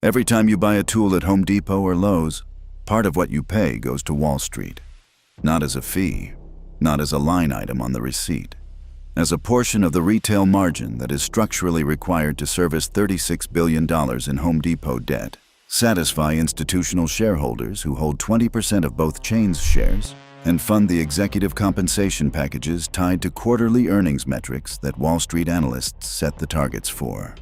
Every time you buy a tool at Home Depot or Lowe's, part of what you pay goes to Wall Street. Not as a fee, not as a line item on the receipt. As a portion of the retail margin that is structurally required to service $36 billion in Home Depot debt, satisfy institutional shareholders who hold 20% of both chains' shares, and fund the executive compensation packages tied to quarterly earnings metrics that Wall Street analysts set the targets for.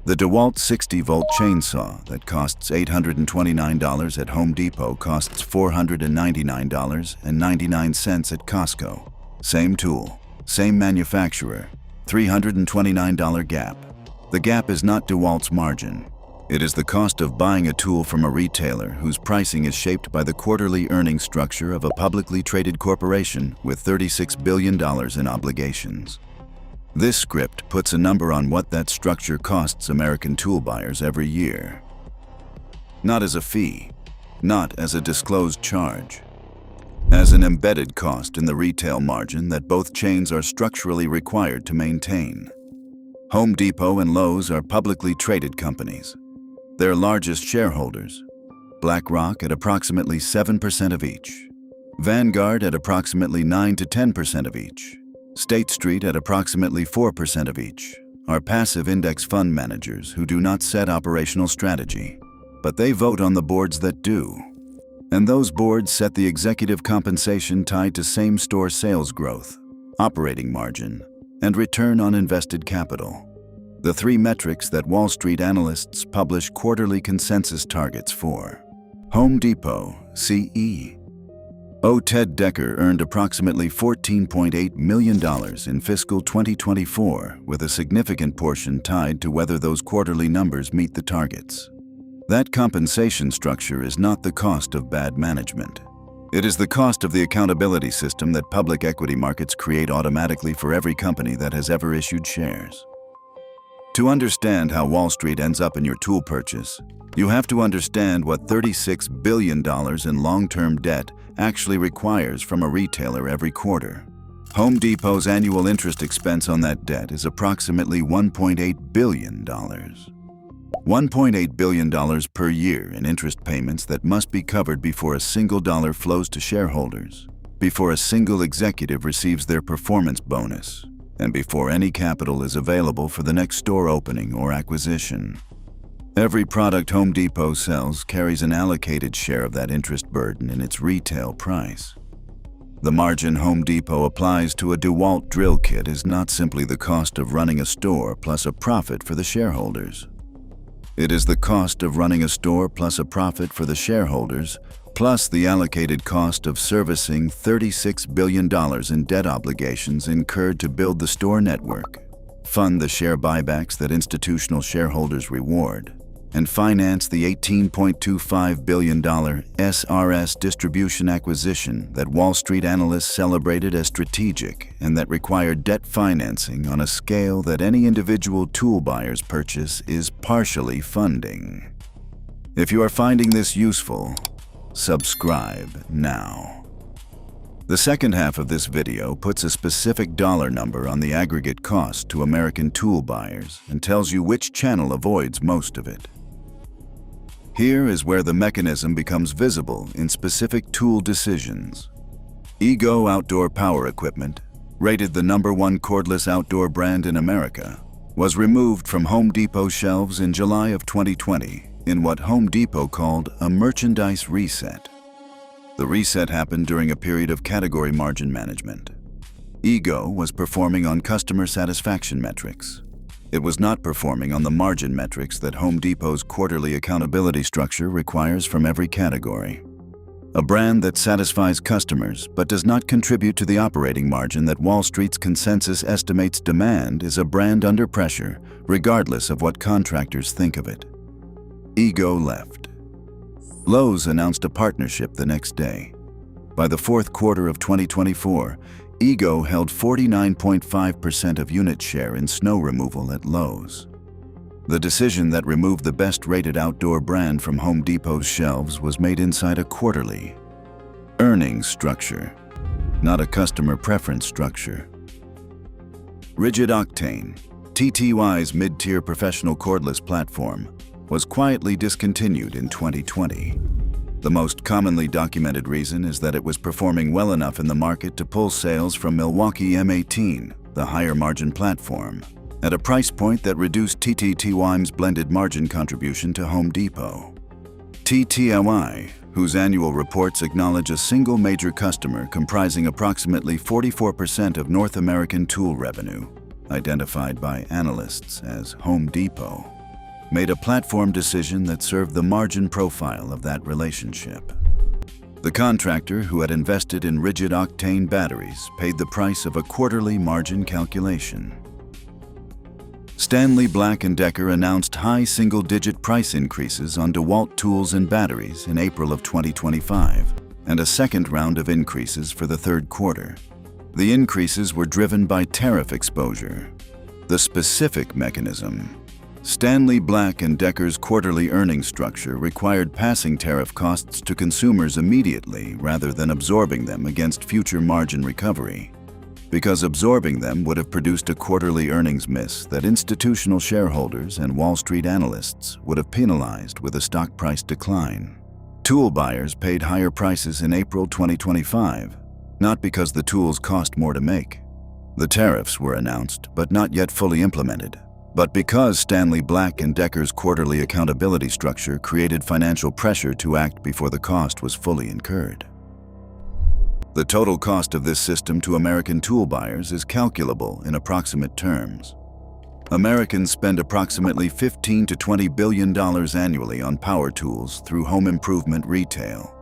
The DeWalt 60-volt chainsaw that costs $829 at Home Depot costs $499.99 at Costco. Same tool, same manufacturer, $329 gap. The gap is not DeWalt's margin. It is the cost of buying a tool from a retailer whose pricing is shaped by the quarterly earnings structure of a publicly traded corporation with $36 billion in obligations. This script puts a number on what that structure costs American tool buyers every year. Not as a fee, not as a disclosed charge, as an embedded cost in the retail margin that both chains are structurally required to maintain. Home Depot and Lowe's are publicly traded companies. Their largest shareholders, BlackRock at approximately 7% of each, Vanguard at approximately 9 to 10% of each, State Street at approximately 4% of each, are passive index fund managers who do not set operational strategy, but they vote on the boards that do. And those boards set the executive compensation tied to same-store sales growth, operating margin, and return on invested capital. The three metrics that Wall Street analysts publish quarterly consensus targets for. Home Depot, CE. Ted Decker earned approximately $14.8 million in fiscal 2024, with a significant portion tied to whether those quarterly numbers meet the targets. That compensation structure is not the cost of bad management. It is the cost of the accountability system that public equity markets create automatically for every company that has ever issued shares. To understand how Wall Street ends up in your tool purchase, you have to understand what $36 billion in long-term debt actually requires from a retailer every quarter. Home Depot's annual interest expense on that debt is approximately $1.8 billion. $1.8 billion per year in interest payments that must be covered before a single dollar flows to shareholders, before a single executive receives their performance bonus, and before any capital is available for the next store opening or acquisition. Every product Home Depot sells carries an allocated share of that interest burden in its retail price. The margin Home Depot applies to a DeWalt drill kit is not simply the cost of running a store plus a profit for the shareholders. It is the cost of running a store plus a profit for the shareholders, plus the allocated cost of servicing $36 billion in debt obligations incurred to build the store network, fund the share buybacks that institutional shareholders reward, and finance the $18.25 billion SRS distribution acquisition that Wall Street analysts celebrated as strategic and that required debt financing on a scale that any individual tool buyer's purchase is partially funding. If you are finding this useful, subscribe now. The second half of this video puts a specific dollar number on the aggregate cost to American tool buyers and tells you which channel avoids most of it. Here is where the mechanism becomes visible in specific tool decisions. Ego Outdoor Power Equipment, rated the #1 cordless outdoor brand in America, was removed from Home Depot shelves in July of 2020 in what Home Depot called a merchandise reset. The reset happened during a period of category margin management. Ego was performing on customer satisfaction metrics. It was not performing on the margin metrics that Home Depot's quarterly accountability structure requires from every category. A brand that satisfies customers but does not contribute to the operating margin that Wall Street's consensus estimates demand is a brand under pressure, regardless of what contractors think of it. Ego left. Lowe's announced a partnership the next day. By the fourth quarter of 2024, Ego held 49.5% of unit share in snow removal at Lowe's. The decision that removed the best-rated outdoor brand from Home Depot's shelves was made inside a quarterly earnings structure, not a customer preference structure. Ridgid Octane, TTY's mid-tier professional cordless platform, was quietly discontinued in 2020. The most commonly documented reason is that it was performing well enough in the market to pull sales from Milwaukee M18, the higher margin platform, at a price point that reduced TTTY's blended margin contribution to Home Depot. TTLY, whose annual reports acknowledge a single major customer comprising approximately 44% of North American tool revenue, identified by analysts as Home Depot, made a platform decision that served the margin profile of that relationship. The contractor, who had invested in Ridgid Octane batteries, paid the price of a quarterly margin calculation. Stanley Black & Decker announced high single-digit price increases on DeWalt tools and batteries in April of 2025, and a second round of increases for the third quarter. The increases were driven by tariff exposure. The specific mechanism: Stanley Black & Decker's quarterly earnings structure required passing tariff costs to consumers immediately rather than absorbing them against future margin recovery, because absorbing them would have produced a quarterly earnings miss that institutional shareholders and Wall Street analysts would have penalized with a stock price decline. Tool buyers paid higher prices in April 2025, not because the tools cost more to make. The tariffs were announced but not yet fully implemented, but because Stanley Black & Decker's quarterly accountability structure created financial pressure to act before the cost was fully incurred. The total cost of this system to American tool buyers is calculable in approximate terms. Americans spend approximately $15 to $20 billion annually on power tools through home improvement retail.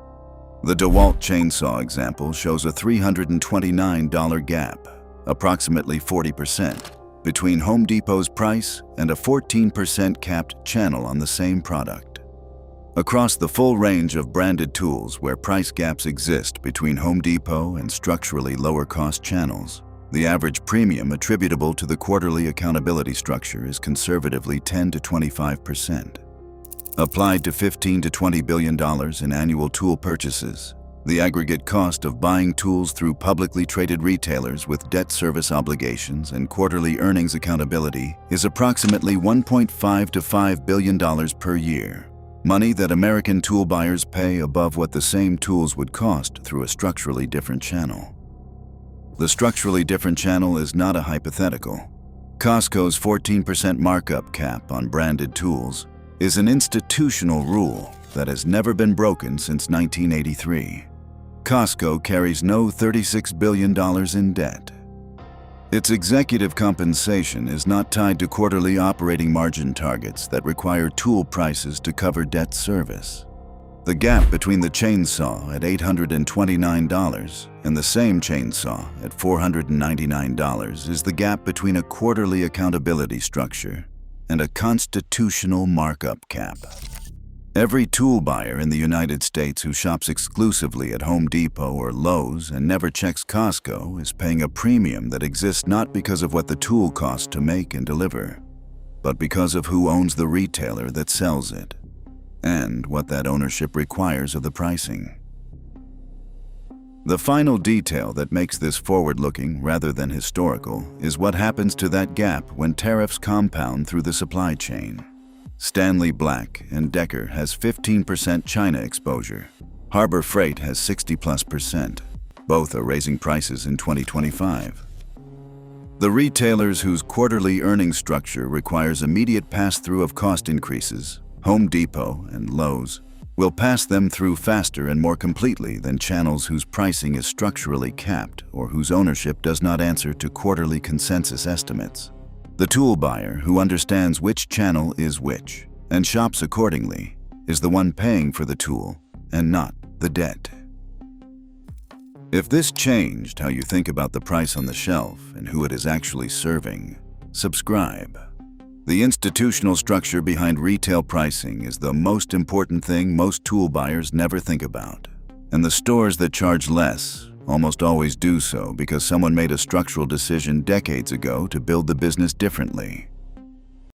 The DeWalt chainsaw example shows a $329 gap, approximately 40%, between Home Depot's price and a 14% capped channel on the same product. Across the full range of branded tools where price gaps exist between Home Depot and structurally lower-cost channels, the average premium attributable to the quarterly accountability structure is conservatively 10 to 25%. Applied to $15 to $20 billion in annual tool purchases, the aggregate cost of buying tools through publicly traded retailers with debt service obligations and quarterly earnings accountability is approximately $1.5 to $5 billion per year, money that American tool buyers pay above what the same tools would cost through a structurally different channel. The structurally different channel is not a hypothetical. Costco's 14% markup cap on branded tools is an institutional rule that has never been broken since 1983. Costco carries no $36 billion in debt. Its executive compensation is not tied to quarterly operating margin targets that require tool prices to cover debt service. The gap between the chainsaw at $829 and the same chainsaw at $499 is the gap between a quarterly accountability structure and a constitutional markup cap. Every tool buyer in the United States who shops exclusively at Home Depot or Lowe's and never checks Costco is paying a premium that exists not because of what the tool costs to make and deliver, but because of who owns the retailer that sells it, and what that ownership requires of the pricing. The final detail that makes this forward-looking rather than historical is what happens to that gap when tariffs compound through the supply chain. Stanley Black & Decker has 15% China exposure. Harbor Freight has 60+%. Both are raising prices in 2025. The retailers whose quarterly earnings structure requires immediate pass-through of cost increases, Home Depot and Lowe's, will pass them through faster and more completely than channels whose pricing is structurally capped or whose ownership does not answer to quarterly consensus estimates. The tool buyer who understands which channel is which and shops accordingly is the one paying for the tool and not the debt. If this changed how you think about the price on the shelf and who it is actually serving, subscribe. The institutional structure behind retail pricing is the most important thing most tool buyers never think about. And the stores that charge less almost always do so because someone made a structural decision decades ago to build the business differently.